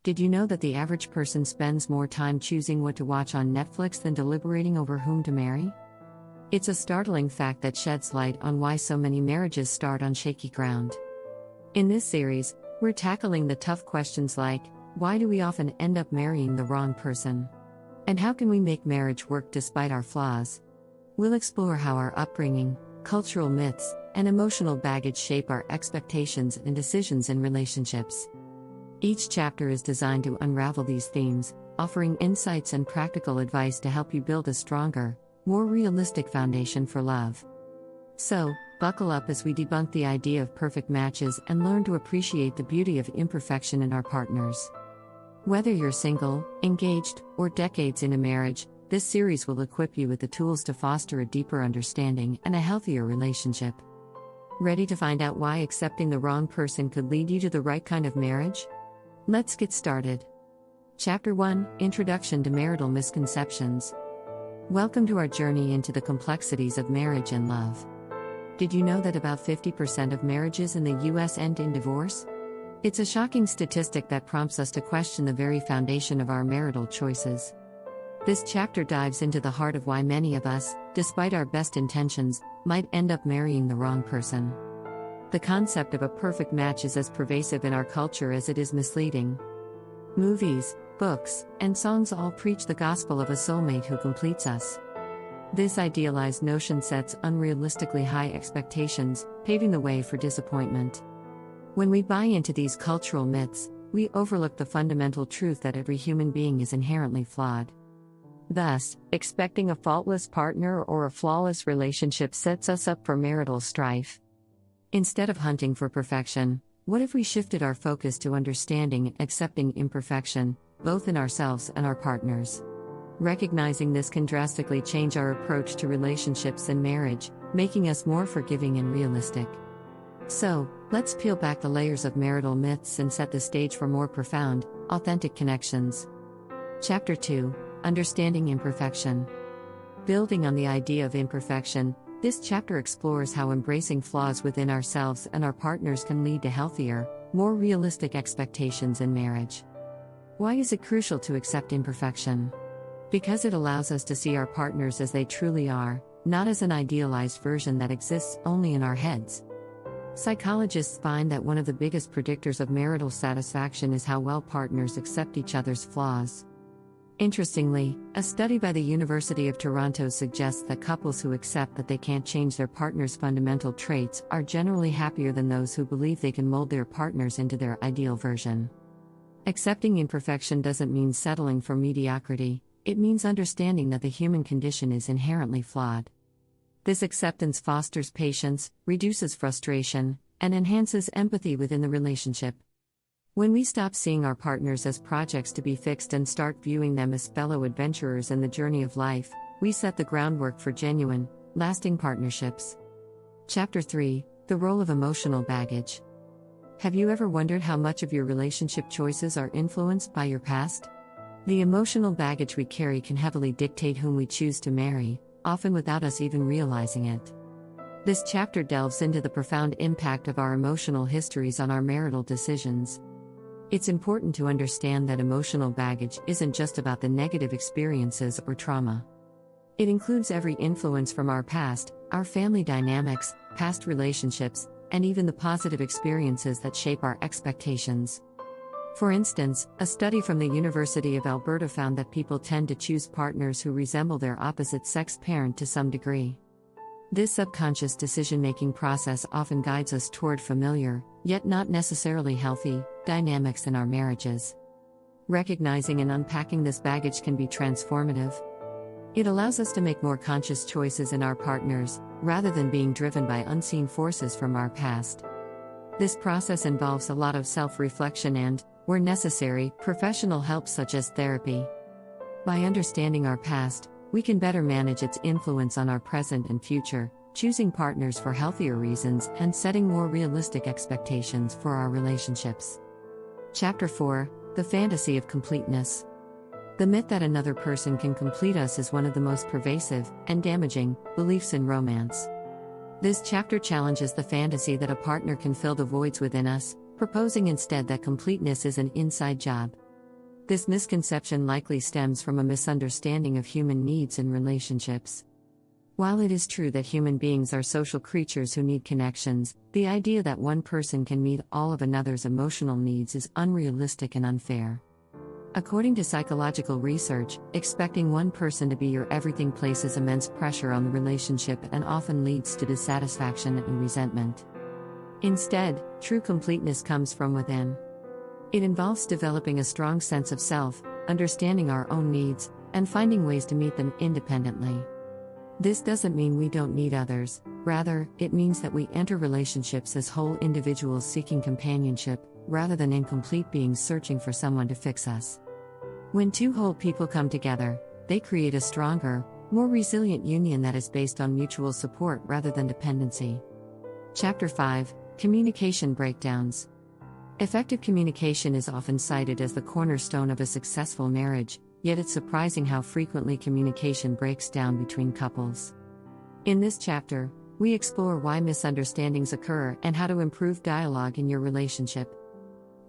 Did you know that the average person spends more time choosing what to watch on Netflix than deliberating over whom to marry? It's a startling fact that sheds light on why so many marriages start on shaky ground. In this series, we're tackling the tough questions like, why do we often end up marrying the wrong person? And how can we make marriage work despite our flaws? We'll explore how our upbringing, cultural myths, and emotional baggage shape our expectations and decisions in relationships. Each chapter is designed to unravel these themes, offering insights and practical advice to help you build a stronger, more realistic foundation for love. So, buckle up as we debunk the idea of perfect matches and learn to appreciate the beauty of imperfection in our partners. Whether you're single, engaged, or decades in a marriage, this series will equip you with the tools to foster a deeper understanding and a healthier relationship. Ready to find out why accepting the wrong person could lead you to the right kind of marriage? Let's get started. Chapter 1: Introduction to Marital Misconceptions. Welcome to our journey into the complexities of marriage and love. Did you know that about 50% of marriages in the US end in divorce? It's a shocking statistic that prompts us to question the very foundation of our marital choices. This chapter dives into the heart of why many of us, despite our best intentions, might end up marrying the wrong person. The concept of a perfect match is as pervasive in our culture as it is misleading. Movies, books, and songs all preach the gospel of a soulmate who completes us. This idealized notion sets unrealistically high expectations, paving the way for disappointment. When we buy into these cultural myths, we overlook the fundamental truth that every human being is inherently flawed. Thus, expecting a faultless partner or a flawless relationship sets us up for marital strife. Instead of hunting for perfection, what if we shifted our focus to understanding and accepting imperfection, both in ourselves and our partners? Recognizing this can drastically change our approach to relationships and marriage, making us more forgiving and realistic. So, let's peel back the layers of marital myths and set the stage for more profound, authentic connections. Chapter 2: Understanding Imperfection. Building on the idea of imperfection, this chapter explores how embracing flaws within ourselves and our partners can lead to healthier, more realistic expectations in marriage. Why is it crucial to accept imperfection? Because it allows us to see our partners as they truly are, not as an idealized version that exists only in our heads. Psychologists find that one of the biggest predictors of marital satisfaction is how well partners accept each other's flaws. Interestingly, a study by the University of Toronto suggests that couples who accept that they can't change their partner's fundamental traits are generally happier than those who believe they can mold their partners into their ideal version. Accepting imperfection doesn't mean settling for mediocrity, it means understanding that the human condition is inherently flawed. This acceptance fosters patience, reduces frustration, and enhances empathy within the relationship. When we stop seeing our partners as projects to be fixed and start viewing them as fellow adventurers in the journey of life, we set the groundwork for genuine, lasting partnerships. Chapter 3: The Role of Emotional Baggage. Have you ever wondered how much of your relationship choices are influenced by your past? The emotional baggage we carry can heavily dictate whom we choose to marry, often without us even realizing it. This chapter delves into the profound impact of our emotional histories on our marital decisions. It's important to understand that emotional baggage isn't just about the negative experiences or trauma. It includes every influence from our past, our family dynamics, past relationships, and even the positive experiences that shape our expectations. For instance, a study from the University of Alberta found that people tend to choose partners who resemble their opposite-sex parent to some degree. This subconscious decision-making process often guides us toward familiar, yet not necessarily healthy, dynamics in our marriages. Recognizing and unpacking this baggage can be transformative. It allows us to make more conscious choices in our partners, rather than being driven by unseen forces from our past. This process involves a lot of self-reflection and, where necessary, professional help such as therapy. By understanding our past, we can better manage its influence on our present and future, choosing partners for healthier reasons and setting more realistic expectations for our relationships. Chapter 4: The Fantasy of Completeness. The myth that another person can complete us is one of the most pervasive and damaging beliefs in romance. This chapter challenges the fantasy that a partner can fill the voids within us, proposing instead that completeness is an inside job. This misconception likely stems from a misunderstanding of human needs and relationships. While it is true that human beings are social creatures who need connections, the idea that one person can meet all of another's emotional needs is unrealistic and unfair. According to psychological research, expecting one person to be your everything places immense pressure on the relationship and often leads to dissatisfaction and resentment. Instead, true completeness comes from within. It involves developing a strong sense of self, understanding our own needs, and finding ways to meet them independently. This doesn't mean we don't need others, rather, it means that we enter relationships as whole individuals seeking companionship, rather than incomplete beings searching for someone to fix us. When two whole people come together, they create a stronger, more resilient union that is based on mutual support rather than dependency. Chapter 5: Communication Breakdowns. Effective communication is often cited as the cornerstone of a successful marriage, yet it's surprising how frequently communication breaks down between couples. In this chapter, we explore why misunderstandings occur and how to improve dialogue in your relationship.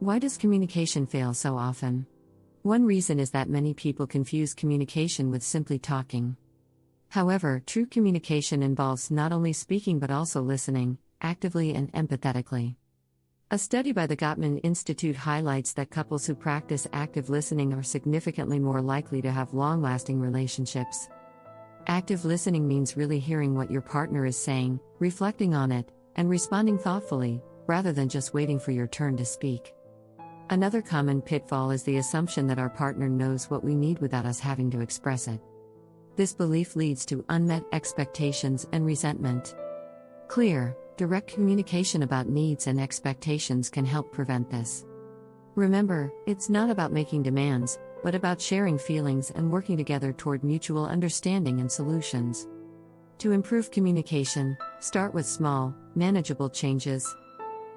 Why does communication fail so often? One reason is that many people confuse communication with simply talking. However, true communication involves not only speaking but also listening, actively and empathetically. A study by the Gottman Institute highlights that couples who practice active listening are significantly more likely to have long-lasting relationships. Active listening means really hearing what your partner is saying, reflecting on it, and responding thoughtfully, rather than just waiting for your turn to speak. Another common pitfall is the assumption that our partner knows what we need without us having to express it. This belief leads to unmet expectations and resentment. Clear, direct communication about needs and expectations can help prevent this. Remember, it's not about making demands, but about sharing feelings and working together toward mutual understanding and solutions. To improve communication, start with small, manageable changes.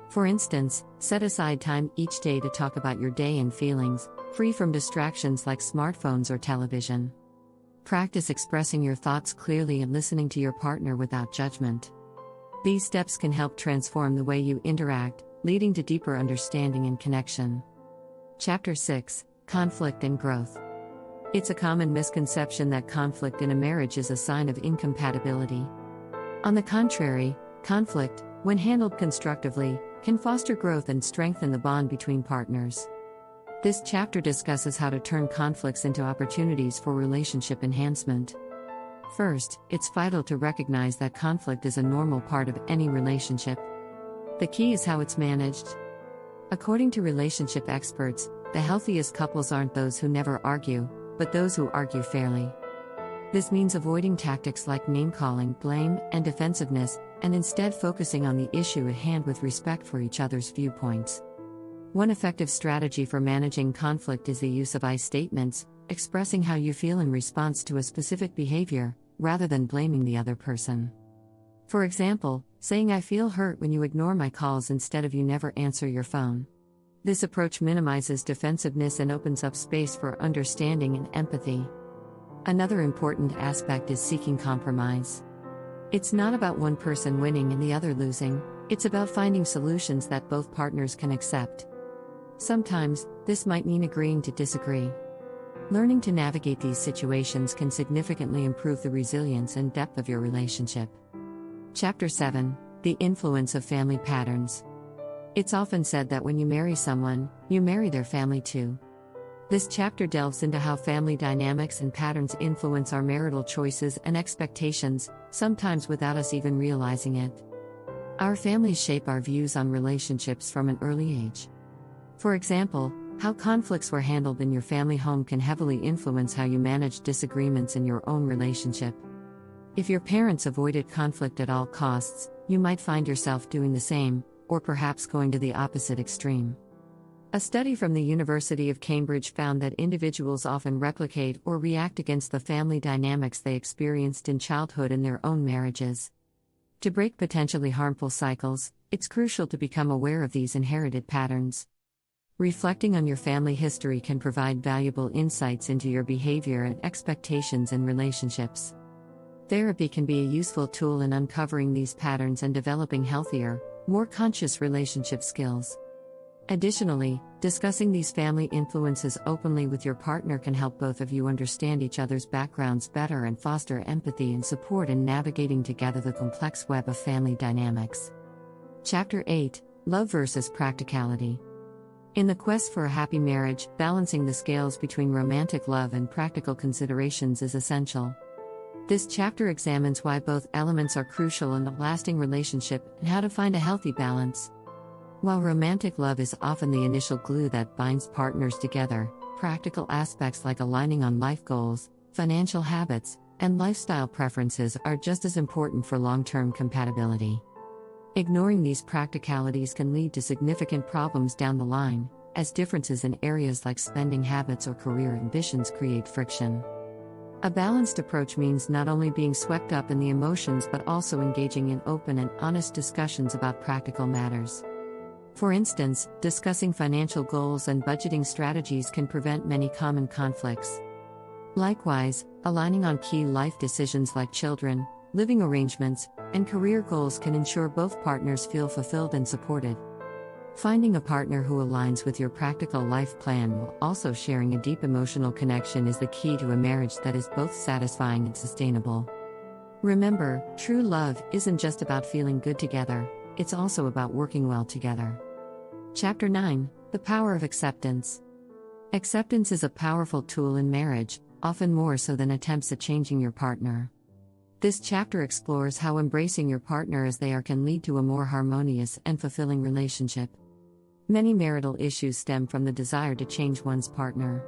For instance, set aside time each day to talk about your day and feelings, free from distractions like smartphones or television. Practice expressing your thoughts clearly and listening to your partner without judgment. These steps can help transform the way you interact, leading to deeper understanding and connection. Chapter 6: Conflict and Growth. It's a common misconception that conflict in a marriage is a sign of incompatibility. On the contrary, conflict, when handled constructively, can foster growth and strengthen the bond between partners. This chapter discusses how to turn conflicts into opportunities for relationship enhancement. First, it's vital to recognize that conflict is a normal part of any relationship. The key is how it's managed. According to relationship experts, the healthiest couples aren't those who never argue, but those who argue fairly. This means avoiding tactics like name-calling, blame, and defensiveness, and instead focusing on the issue at hand with respect for each other's viewpoints. One effective strategy for managing conflict is the use of I statements, expressing how you feel in response to a specific behavior, rather than blaming the other person. For example, saying I feel hurt when you ignore my calls instead of you never answer your phone. This approach minimizes defensiveness and opens up space for understanding and empathy. Another important aspect is seeking compromise. It's not about one person winning and the other losing, it's about finding solutions that both partners can accept. Sometimes, this might mean agreeing to disagree. Learning to navigate these situations can significantly improve the resilience and depth of your relationship. Chapter 7: The Influence of Family Patterns. It's often said that when you marry someone, you marry their family too. This chapter delves into how family dynamics and patterns influence our marital choices and expectations, sometimes without us even realizing it. Our families shape our views on relationships from an early age. For example, how conflicts were handled in your family home can heavily influence how you manage disagreements in your own relationship. If your parents avoided conflict at all costs, you might find yourself doing the same, or perhaps going to the opposite extreme. A study from the University of Cambridge found that individuals often replicate or react against the family dynamics they experienced in childhood in their own marriages. To break potentially harmful cycles, it's crucial to become aware of these inherited patterns. Reflecting on your family history can provide valuable insights into your behavior and expectations in relationships. Therapy can be a useful tool in uncovering these patterns and developing healthier, more conscious relationship skills. Additionally, discussing these family influences openly with your partner can help both of you understand each other's backgrounds better and foster empathy and support in navigating together the complex web of family dynamics. Chapter 8: Love versus Practicality. In the quest for a happy marriage, balancing the scales between romantic love and practical considerations is essential. This chapter examines why both elements are crucial in a lasting relationship and how to find a healthy balance. While romantic love is often the initial glue that binds partners together, practical aspects like aligning on life goals, financial habits, and lifestyle preferences are just as important for long-term compatibility. Ignoring these practicalities can lead to significant problems down the line, as differences in areas like spending habits or career ambitions create friction. A balanced approach means not only being swept up in the emotions but also engaging in open and honest discussions about practical matters. For instance, discussing financial goals and budgeting strategies can prevent many common conflicts. Likewise, aligning on key life decisions like children, living arrangements, and career goals can ensure both partners feel fulfilled and supported. Finding a partner who aligns with your practical life plan while also sharing a deep emotional connection is the key to a marriage that is both satisfying and sustainable. Remember, true love isn't just about feeling good together, it's also about working well together. Chapter 9: The Power of Acceptance. Acceptance is a powerful tool in marriage, often more so than attempts at changing your partner. This chapter explores how embracing your partner as they are can lead to a more harmonious and fulfilling relationship. Many marital issues stem from the desire to change one's partner.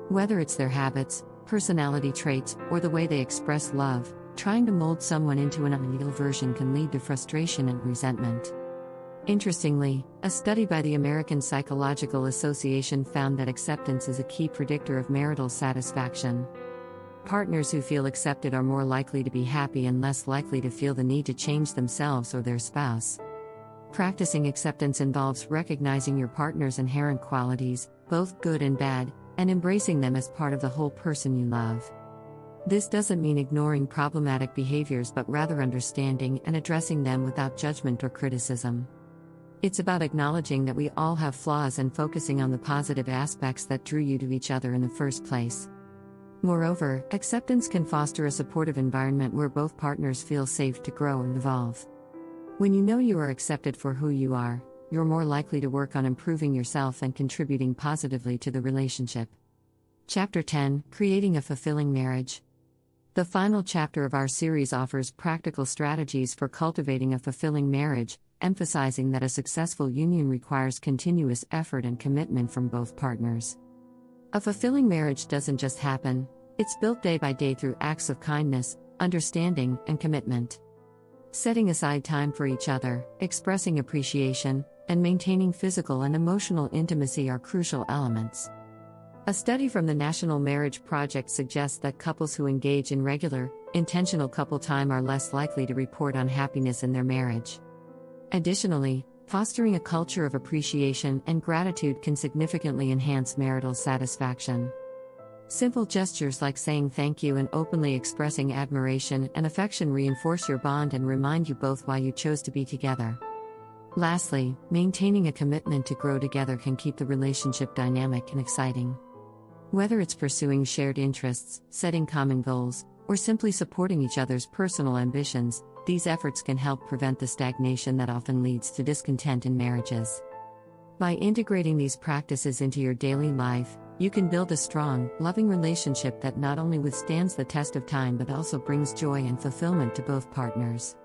Whether it's their habits, personality traits, or the way they express love, trying to mold someone into an ideal version can lead to frustration and resentment. Interestingly, a study by the American Psychological Association found that acceptance is a key predictor of marital satisfaction. Partners who feel accepted are more likely to be happy and less likely to feel the need to change themselves or their spouse. Practicing acceptance involves recognizing your partner's inherent qualities, both good and bad, and embracing them as part of the whole person you love. This doesn't mean ignoring problematic behaviors but rather understanding and addressing them without judgment or criticism. It's about acknowledging that we all have flaws and focusing on the positive aspects that drew you to each other in the first place. Moreover, acceptance can foster a supportive environment where both partners feel safe to grow and evolve. When you know you are accepted for who you are, you're more likely to work on improving yourself and contributing positively to the relationship. Chapter 10: Creating a Fulfilling Marriage. The final chapter of our series offers practical strategies for cultivating a fulfilling marriage, emphasizing that a successful union requires continuous effort and commitment from both partners. A fulfilling marriage doesn't just happen, it's built day by day through acts of kindness, understanding, and commitment. Setting aside time for each other, expressing appreciation, and maintaining physical and emotional intimacy are crucial elements. A study from the National Marriage Project suggests that couples who engage in regular, intentional couple time are less likely to report unhappiness in their marriage. Additionally, fostering a culture of appreciation and gratitude can significantly enhance marital satisfaction. Simple gestures like saying thank you and openly expressing admiration and affection reinforce your bond and remind you both why you chose to be together. Lastly, maintaining a commitment to grow together can keep the relationship dynamic and exciting. Whether it's pursuing shared interests, setting common goals, or simply supporting each other's personal ambitions, these efforts can help prevent the stagnation that often leads to discontent in marriages. By integrating these practices into your daily life, you can build a strong, loving relationship that not only withstands the test of time but also brings joy and fulfillment to both partners.